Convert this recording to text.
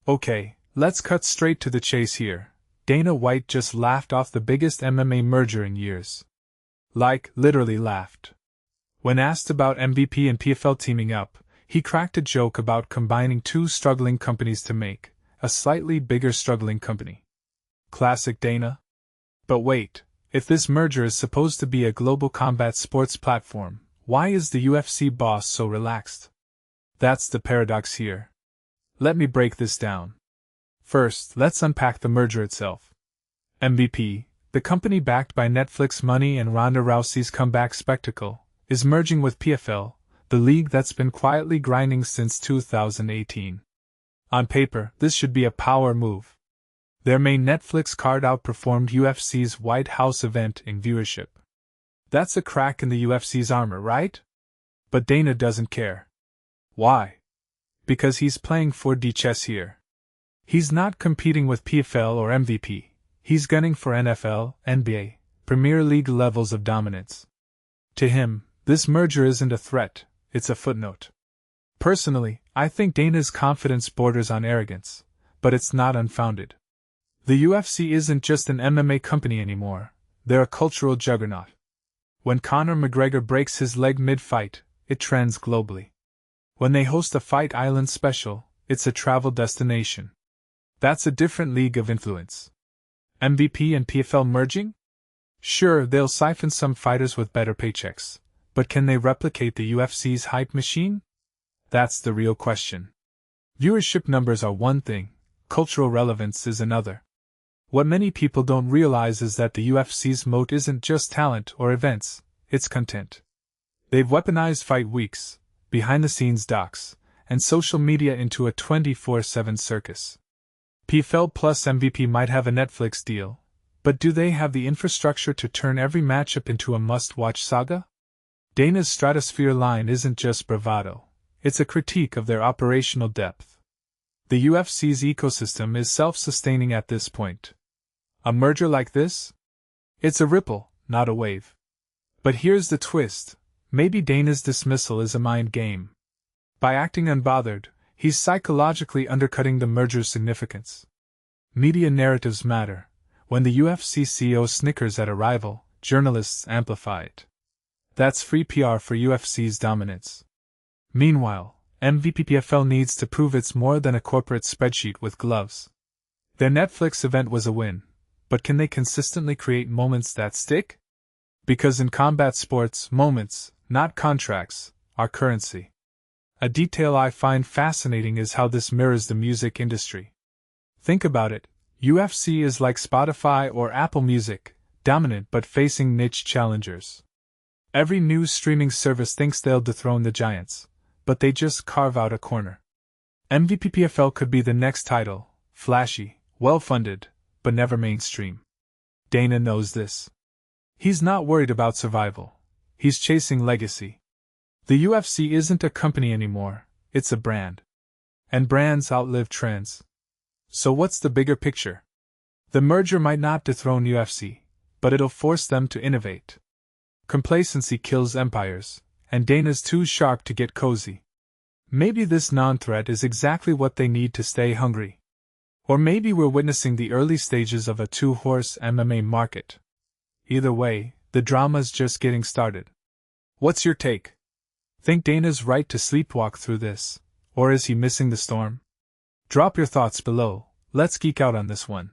Okay, let's cut straight to the chase here. Dana White just laughed off the biggest MMA merger in years. Like, literally laughed. When asked about MVP and PFL teaming up, he cracked a joke about combining two struggling companies to make a slightly bigger struggling company. Classic Dana. But wait, if this merger is supposed to be a global combat sports platform, why is the UFC boss so relaxed? That's the paradox here. Let me break this down. First, let's unpack the merger itself. MVP, the company backed by Netflix money and Ronda Rousey's comeback spectacle, is merging with PFL, the league that's been quietly grinding since 2018. On paper, this should be a power move. Their main Netflix card outperformed UFC's White House event in viewership. That's a crack in the UFC's armor, right? But Dana doesn't care. Why? Because he's playing 4D chess here. He's not competing with PFL or MVP, he's gunning for NFL, NBA, Premier League levels of dominance. To him, this merger isn't a threat, it's a footnote. Personally, I think Dana's confidence borders on arrogance, but it's not unfounded. The UFC isn't just an MMA company anymore, they're a cultural juggernaut. When Conor McGregor breaks his leg mid-fight, it trends globally. When they host a Fight Island special, it's a travel destination. That's a different league of influence. MVP and PFL merging? Sure, they'll siphon some fighters with better paychecks, but can they replicate the UFC's hype machine? That's the real question. Viewership numbers are one thing, cultural relevance is another. What many people don't realize is that the UFC's moat isn't just talent or events, it's content. They've weaponized fight weeks, behind-the-scenes docs, and social media into a 24/7 circus. PFL plus MVP might have a Netflix deal, but do they have the infrastructure to turn every matchup into a must-watch saga? Dana's Stratosphere line isn't just bravado, it's a critique of their operational depth. The UFC's ecosystem is self-sustaining at this point. A merger like this? It's a ripple, not a wave. But here's the twist, maybe Dana's dismissal is a mind game. By acting unbothered, he's psychologically undercutting the merger's significance. Media narratives matter. When the UFC CEO snickers at a rival, journalists amplify it. That's free PR for UFC's dominance. Meanwhile, MVP-PFL needs to prove it's more than a corporate spreadsheet with gloves. Their Netflix event was a win, but can they consistently create moments that stick? Because in combat sports, moments, not contracts, are currency. A detail I find fascinating is how this mirrors the music industry. Think about it, UFC is like Spotify or Apple Music, dominant but facing niche challengers. Every new streaming service thinks they'll dethrone the giants, but they just carve out a corner. MVP-PFL could be the next title, flashy, well-funded, but never mainstream. Dana knows this. He's not worried about survival. He's chasing legacy. The UFC isn't a company anymore, it's a brand. And brands outlive trends. So what's the bigger picture? The merger might not dethrone UFC, but it'll force them to innovate. Complacency kills empires, and Dana's too sharp to get cozy. Maybe this non-threat is exactly what they need to stay hungry. Or maybe we're witnessing the early stages of a two-horse MMA market. Either way, the drama's just getting started. What's your take? Think Dana's right to sleepwalk through this, or is he missing the storm? Drop your thoughts below, let's geek out on this one.